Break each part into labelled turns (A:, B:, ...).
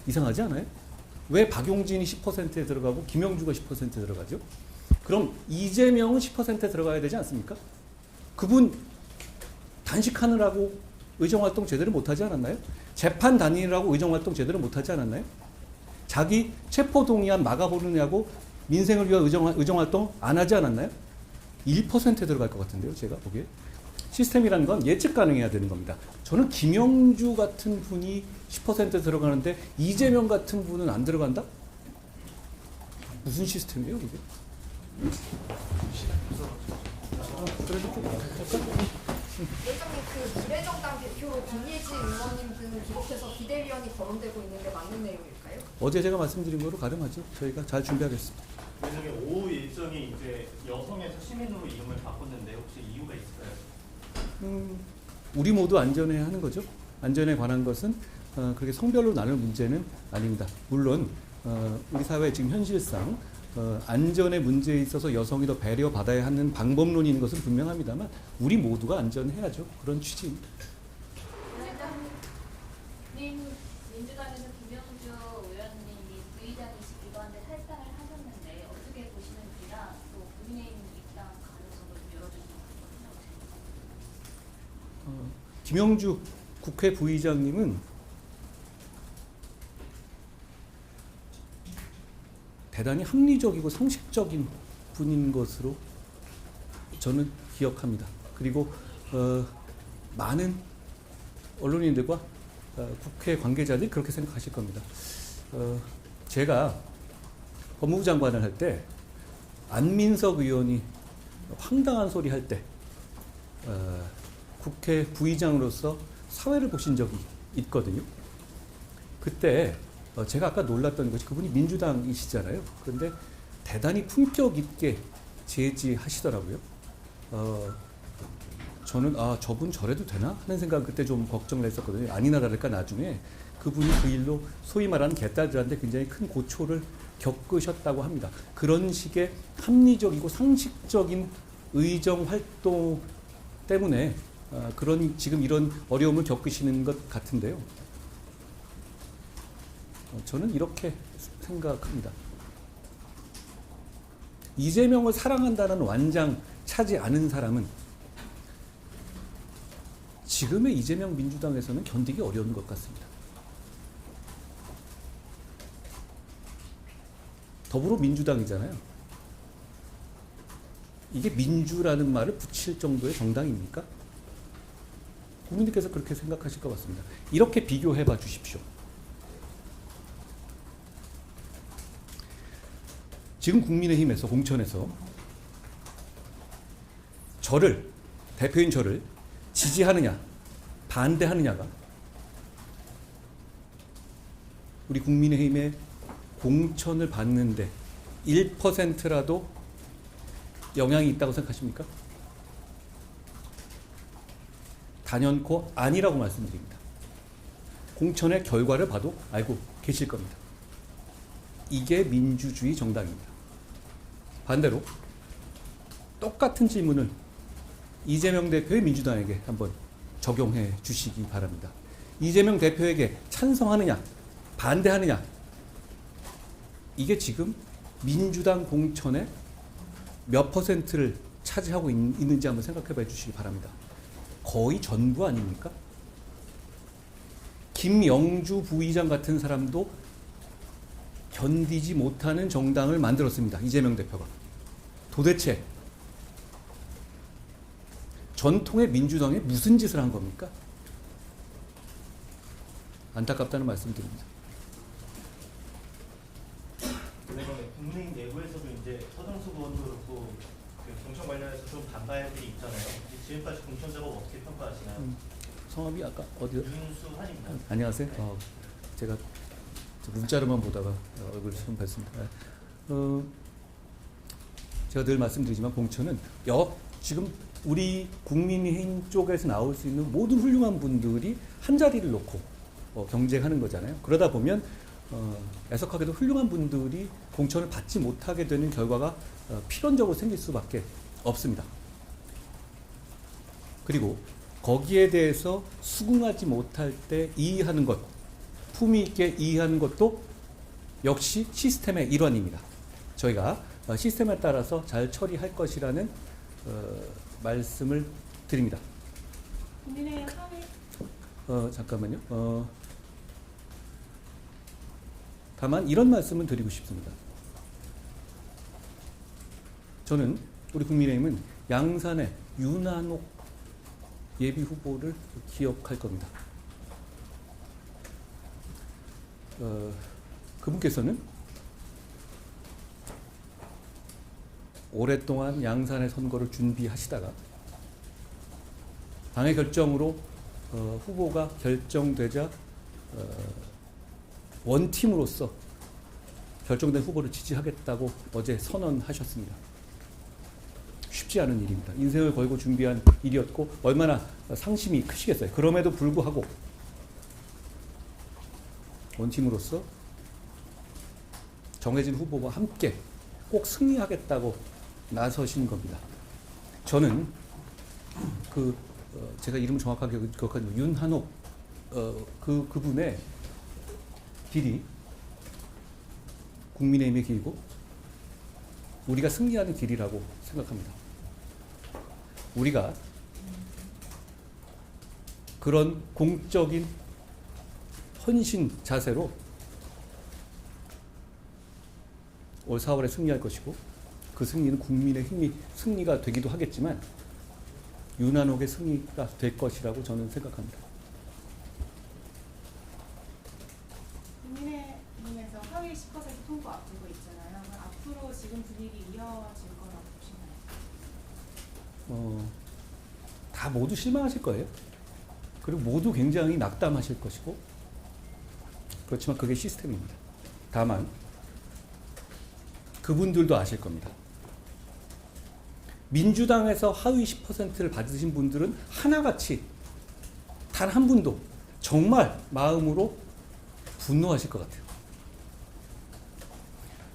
A: 이상하지 않아요? 왜 박용진이 10%에 들어가고 김영주가 10%에 들어가죠? 그럼 이재명은 10%에 들어가야 되지 않습니까? 그분 단식하느라고 의정활동 제대로 못하지 않았나요? 재판 다니느라고 의정활동 제대로 못하지 않았나요? 자기 체포동의안 막아보느냐고 민생을 위한 의정활동 안 하지 않았나요? 1%에 들어갈 것 같은데요, 제가 보기에. 시스템이라는 건 예측 가능해야 되는 겁니다. 저는 김영주 같은 분이 10% 들어가는데 이재명 같은 분은 안 들어간다? 무슨 시스템이에요, 이게? 그래도 좀
B: 회장님, 그 미래정당 대표로 김예지 의원님 등 기록해서 비대위원이 거론되고 있는데 맞는 내용일까요?
A: 어제 제가 말씀드린 거로 가름하죠. 저희가 잘 준비하겠습니다.
C: 회장님, 오후 일정이 이제 여성에서 시민으로 이름을 바꿨는데 혹시 이유가 있을까요?
A: 우리 모두 안전해야 하는 거죠. 안전에 관한 것은 그렇게 성별로 나눌 문제는 아닙니다. 물론 우리 사회 지금 현실상 안전의 문제에 있어서 여성이 더 배려받아야 하는 방법론이 있는 것은 분명합니다만 우리 모두가 안전해야죠. 그런 취지입니다.
D: 민주당에서 김영주 의원님이 부의장이시기도 한데 탈당을 하셨는데 어떻게 보시는지나 또 국민의힘 입당 가능성을 좀 열어주시면 좋겠습니다.
A: 김영주 국회 부의장님은 대단히 합리적이고 상식적인 분인 것으로 저는 기억합니다. 그리고 많은 언론인들과 국회 관계자들이 그렇게 생각하실 겁니다. 제가 법무부 장관을 할 때 안민석 의원이 황당한 소리 할 때 국회 부의장으로서 사회를 보신 적이 있거든요. 그때 제가 아까 놀랐던 것이 그분이 민주당이시잖아요. 그런데 대단히 품격 있게 제지하시더라고요. 저는 저분 저래도 되나 하는 생각 그때 좀 걱정을 했었거든요. 아니나 다를까 나중에 그분이 그 일로 소위 말하는 개딸들한테 굉장히 큰 고초를 겪으셨다고 합니다. 그런 식의 합리적이고 상식적인 의정 활동 때문에 지금 이런 어려움을 겪으시는 것 같은데요. 저는 이렇게 생각합니다. 이재명을 사랑한다는 완장 차지 않은 사람은 지금의 이재명 민주당에서는 견디기 어려운 것 같습니다. 더불어민주당이잖아요. 이게 민주라는 말을 붙일 정도의 정당입니까? 국민들께서 그렇게 생각하실 것 같습니다. 이렇게 비교해 봐 주십시오. 지금 국민의힘에서 공천에서 대표인 저를 지지하느냐 반대하느냐가 우리 국민의힘의 공천을 받는데 1%라도 영향이 있다고 생각하십니까? 단연코 아니라고 말씀드립니다. 공천의 결과를 봐도 알고 계실 겁니다. 이게 민주주의 정당입니다. 반대로 똑같은 질문을 이재명 대표의 민주당에게 한번 적용해 주시기 바랍니다. 이재명 대표에게 찬성하느냐 반대하느냐 이게 지금 민주당 공천의 몇 퍼센트를 차지하고 있는지 한번 생각해 봐 주시기 바랍니다. 거의 전부 아닙니까? 김영주 부의장 같은 사람도 견디지 못하는 정당을 만들었습니다. 이재명 대표가. 도대체 전통의 민주당에 무슨 짓을 한 겁니까? 안타깝다는 말씀드립니다.
C: 국민의힘 내부에서도 이제 서정수 의원도 그렇고 공천 관련해서 좀 반발들이 있잖아요. 지금까지 공천 작업 어떻게 평가하시나요?
A: 성함이 아까 어디요?
C: 윤수환입니다.
A: 안녕하세요.
C: 네.
A: 제가 문자로만 보다가 얼굴 처음 뵀습니다. 제가 늘 말씀드리지만 공천은 지금 우리 국민의힘 쪽에서 나올 수 있는 모든 훌륭한 분들이 한 자리를 놓고 경쟁하는 거잖아요. 그러다 보면 애석하게도 훌륭한 분들이 공천을 받지 못하게 되는 결과가 필연적으로 생길 수밖에 없습니다. 그리고 거기에 대해서 수긍하지 못할 때 이의하는 것, 품위 있게 이해하는 것도 역시 시스템의 일환입니다. 저희가 시스템에 따라서 잘 처리할 것이라는 말씀을 드립니다.
E: 국민의힘 하위
A: 잠깐만요. 다만 이런 말씀은 드리고 싶습니다. 저는 우리 국민의힘은 양산의 윤한옥 예비 후보를 기억할 겁니다. 그분께서는 오랫동안 양산의 선거를 준비하시다가 당의 결정으로 후보가 결정되자 원팀으로서 결정된 후보를 지지하겠다고 어제 선언하셨습니다. 쉽지 않은 일입니다. 인생을 걸고 준비한 일이었고 얼마나 상심이 크시겠어요. 그럼에도 불구하고 원팀으로서 정해진 후보와 함께 꼭 승리하겠다고 나서신 겁니다. 저는 제가 이름을 정확하게 기억하는 윤한옥 그분의 길이 국민의힘의 길이고 우리가 승리하는 길이라고 생각합니다. 우리가 그런 공적인 헌신 자세로 올 4월에 승리할 것이고 그 승리는 국민의힘이 승리가 되기도 하겠지만 윤한옥의 승리가 될 것이라고 저는 생각합니다.
E: 국민의힘에서 하위 10% 통과 앞두고 있잖아요. 그럼 앞으로 지금 분위기 이어질 거라고 보시나요?
A: 다 모두 실망하실 거예요. 그리고 모두 굉장히 낙담하실 것이고 그렇지만 그게 시스템입니다. 다만 그분들도 아실 겁니다. 민주당에서 하위 10%를 받으신 분들은 하나같이 단 한 분도 정말 마음으로 분노하실 것 같아요.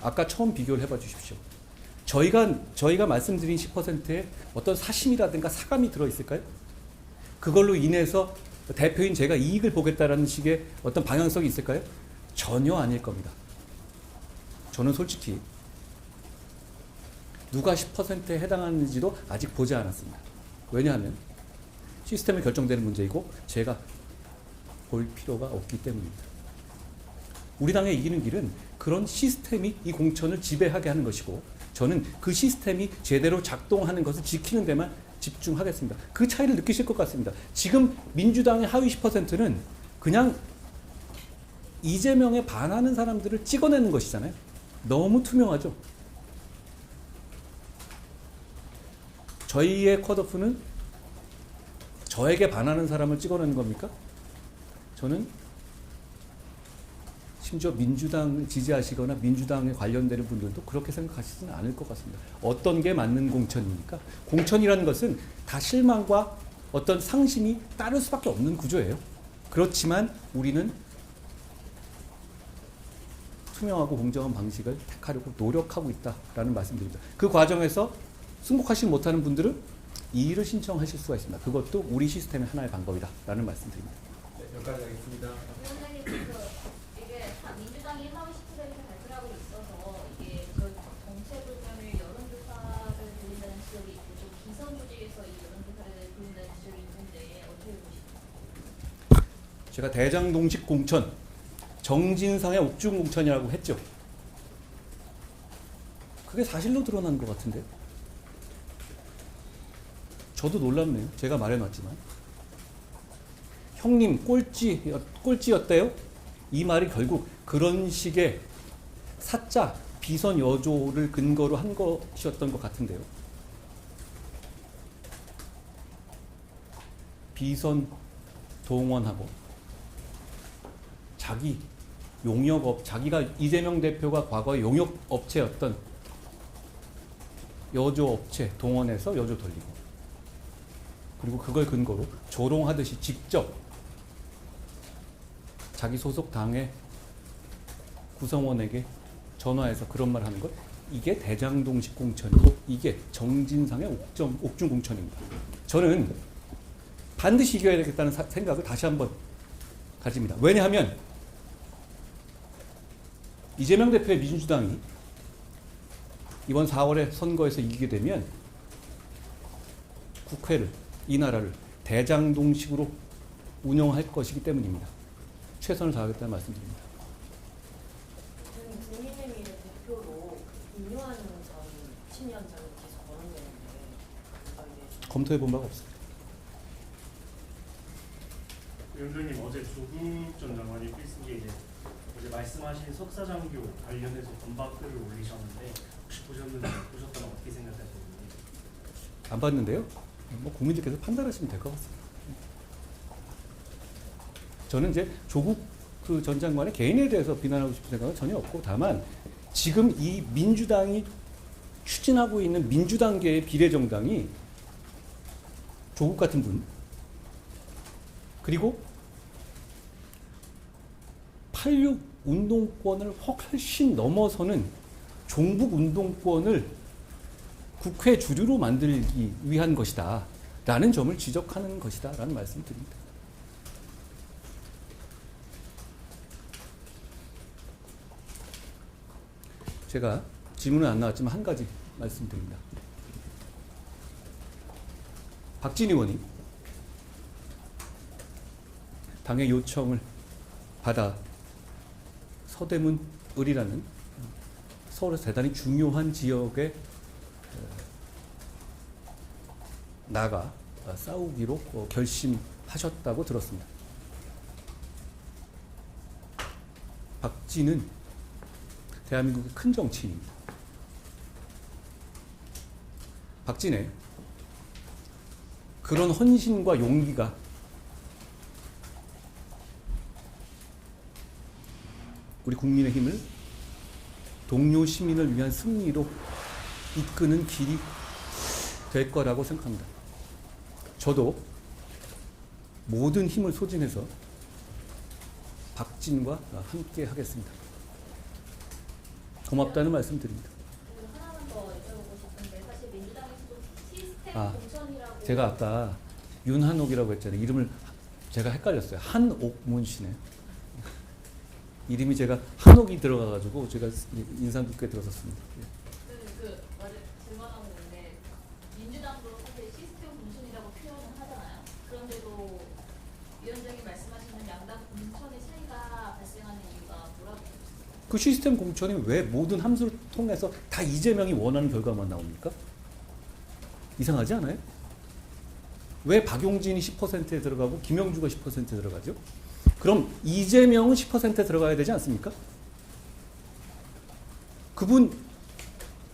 A: 아까 처음 비교를 해봐 주십시오. 저희가 말씀드린 10%에 어떤 사심이라든가 사감이 들어있을까요? 그걸로 인해서 대표인 제가 이익을 보겠다라는 식의 어떤 방향성이 있을까요? 전혀 아닐 겁니다. 저는 솔직히 누가 10%에 해당하는지도 아직 보지 않았습니다. 왜냐하면 시스템이 결정되는 문제이고 제가 볼 필요가 없기 때문입니다. 우리 당의 이기는 길은 그런 시스템이 이 공천을 지배하게 하는 것이고 저는 그 시스템이 제대로 작동하는 것을 지키는 데만 집중하겠습니다. 그 차이를 느끼실 것 같습니다. 지금 민주당의 하위 10%는 그냥 이재명에 반하는 사람들을 찍어내는 것이잖아요. 너무 투명하죠. 저희의 컷오프는 저에게 반하는 사람을 찍어내는 겁니까? 저는 심지어 민주당을 지지하시거나 민주당에 관련되는 분들도 그렇게 생각하시지는 않을 것 같습니다. 어떤 게 맞는 공천입니까? 공천이라는 것은 다 실망과 어떤 상심이 따를 수밖에 없는 구조예요. 그렇지만 우리는 투명하고 공정한 방식을 택하려고 노력하고 있다라는 말씀드립니다. 그 과정에서 승복하지 못하는 분들은 이의를 신청하실 수가 있습니다. 그것도 우리 시스템의 하나의 방법이다라는 말씀드립니다.
F: 네, 여기까지 하겠습니다.
D: 위원장님, 이게 민주당이 하위 10%를 발표를 하고 있어서 이게 정책을 때문에 여론조사를 돌린다는 지적이 있고 또 기성조직에서 이 여론조사를 돌린다는 지적이 있는데 어떻게 보십니까?
A: 제가 대장동식 공천, 정진상의 옥중 공천이라고 했죠. 그게 사실로 드러난 것 같은데. 저도 놀랍네요. 제가 말해놨지만. 형님 꼴찌였대요? 이 말이 결국 그런 식의 사짜 비선 여조를 근거로 한 것이었던 것 같은데요. 비선 동원하고 자기가 이재명 대표가 과거에 용역업체였던 여조업체 동원해서 여조 돌리고 그리고 그걸 근거로 조롱하듯이 직접 자기 소속 당의 구성원에게 전화해서 그런 말 하는 것, 이게 대장동식 공천이고 이게 정진상의 옥중 공천입니다. 저는 반드시 이겨야 되겠다는 생각을 다시 한번 가집니다. 왜냐하면 이재명 대표의 민주당이 이번 4월에 선거에서 이기게 되면 국회를, 이 나라를 대장동식으로 운영할 것이기 때문입니다. 최선을 다하겠다는 말씀드립니다.
F: 국민의힘의 대표로 임요한 전 신위원장이 계속 거론되는데
A: 검토해 본 바가 없습니다.
G: 위원장님, 어제 조국 전 장관이 필승기에 어제 말씀하신 석사장교 관련해서 반박글을 올리셨는데 혹시 보셨다면 어떻게 생각하시는지?
A: 안 봤는데요. 뭐 국민들께서 판단하시면 될 것 같습니다. 저는 이제 조국 그 전 장관의 개인에 대해서 비난하고 싶은 생각은 전혀 없고, 다만 지금 이 민주당이 추진하고 있는 민주당계의 비례정당이 조국 같은 분, 그리고 86 운동권을 훨씬 넘어서는 종북 운동권을 국회 주류로 만들기 위한 것이다 라는 점을 지적하는 것이다 라는 말씀을 드립니다. 제가 질문은 안 나왔지만 한 가지 말씀드립니다. 박진 의원이 당의 요청을 받아 서대문 을이라는 서울에서 대단히 중요한 지역에 나가 싸우기로 결심하셨다고 들었습니다. 박진은 대한민국의 큰 정치인입니다. 박진의 그런 헌신과 용기가 우리 국민의힘을 동료 시민을 위한 승리로 이끄는 길이 될 거라고 생각합니다. 저도 모든 힘을 소진해서 박진과 함께 하겠습니다. 고맙다는 말씀 드립니다.
D: 그리고 하나만 더 여쭤보고 싶은데 사실 민주당에서도 시스템
A: 아,
D: 공천이라고
A: 제가 아까 윤한옥이라고 했잖아요. 이름을 제가 헷갈렸어요. 한옥문 씨네. 이름이 제가 한옥이 들어가가지고 제가 인상 깊게 들었었습니다.
D: 맞아요. 질문하고 있는데 민주당도 사실 시스템 공천이라고 표현을 하잖아요. 그런데도 위원장이 말씀하시는 양당 공천의 차이가 발생하는 이유가 뭐라고 보셨어요?
A: 그 시스템 공천이 왜 모든 함수를 통해서 다 이재명이 원하는 결과만 나옵니까? 이상하지 않아요? 왜 박용진이 10%에 들어가고 김영주가 10%에 들어가죠? 그럼 이재명은 10%에 들어가야 되지 않습니까? 그분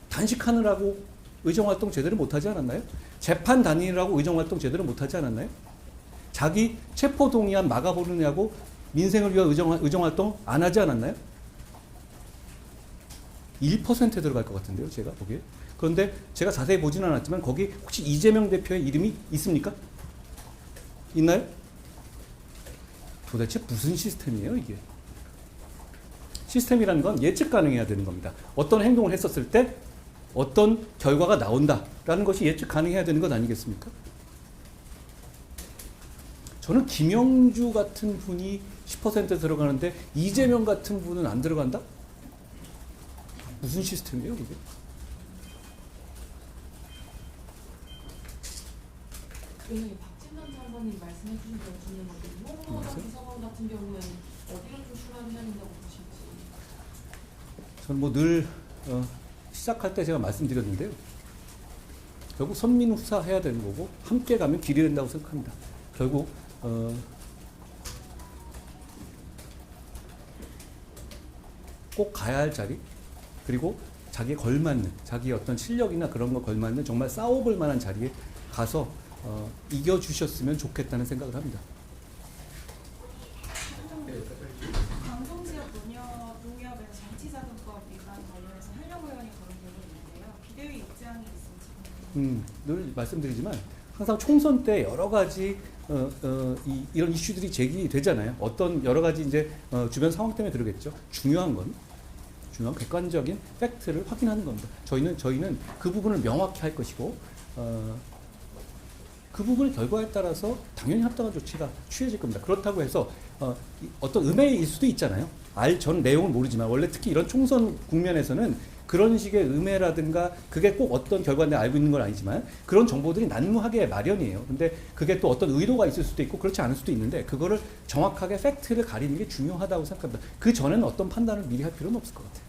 A: 단식하느라고 의정활동 제대로 못하지 않았나요? 재판 다니느라고 의정활동 제대로 못하지 않았나요? 자기 체포동의안 막아보느냐고 민생을 위한 의정활동 안 하지 않았나요? 1%에 들어갈 것 같은데요, 제가 보기에. 그런데 제가 자세히 보지는 않았지만 거기 혹시 이재명 대표의 이름이 있습니까? 있나요? 도대체 무슨 시스템이에요, 이게? 시스템이라는 건 예측 가능해야 되는 겁니다. 어떤 행동을 했었을 때 어떤 결과가 나온다라는 것이 예측 가능해야 되는 것 아니겠습니까? 저는 김영주 같은 분이 10% 들어가는데 이재명 같은 분은 안 들어간다? 무슨 시스템이에요, 이게?
E: 의원님, 박진만 장관님 말씀해 주신 것 중에 이모노라 비서관 같은 경우는 어디를 좀 출마를 해야 된다고 보시는지.
A: 저는 뭐 늘 시작할 때 제가 말씀드렸는데요. 결국 선민 후사 해야 되는 거고 함께 가면 길이 된다고 생각합니다. 결국 꼭 가야 할 자리, 그리고 자기에 걸맞는, 자기의 어떤 실력이나 그런 거 걸맞는 정말 싸워볼 만한 자리에 가서 이겨주셨으면 좋겠다는 생각을 합니다.
E: 강동지역 농협에서 정치자금법 위반 관련해서 한영 의원이 거론되고 있는데요. 비대위 입장이 있을지.
A: 늘 말씀드리지만 항상 총선 때 여러 가지 이런 이슈들이 제기되잖아요. 어떤 여러 가지 이제 주변 상황 때문에 그러겠죠. 중요한 객관적인 팩트를 확인하는 겁니다. 저희는 그 부분을 명확히 할 것이고 그 부분의 결과에 따라서 당연히 합당한 조치가 취해질 겁니다. 그렇다고 해서 어떤 음해일 수도 있잖아요. 전 내용을 모르지만 원래 특히 이런 총선 국면에서는 그런 식의 음해라든가 그게 꼭 어떤 결과인지 알고 있는 건 아니지만 그런 정보들이 난무하게 마련이에요. 근데 그게 또 어떤 의도가 있을 수도 있고 그렇지 않을 수도 있는데 그거를 정확하게 팩트를 가리는 게 중요하다고 생각합니다. 그 전에는 어떤 판단을 미리 할 필요는 없을 것 같아요.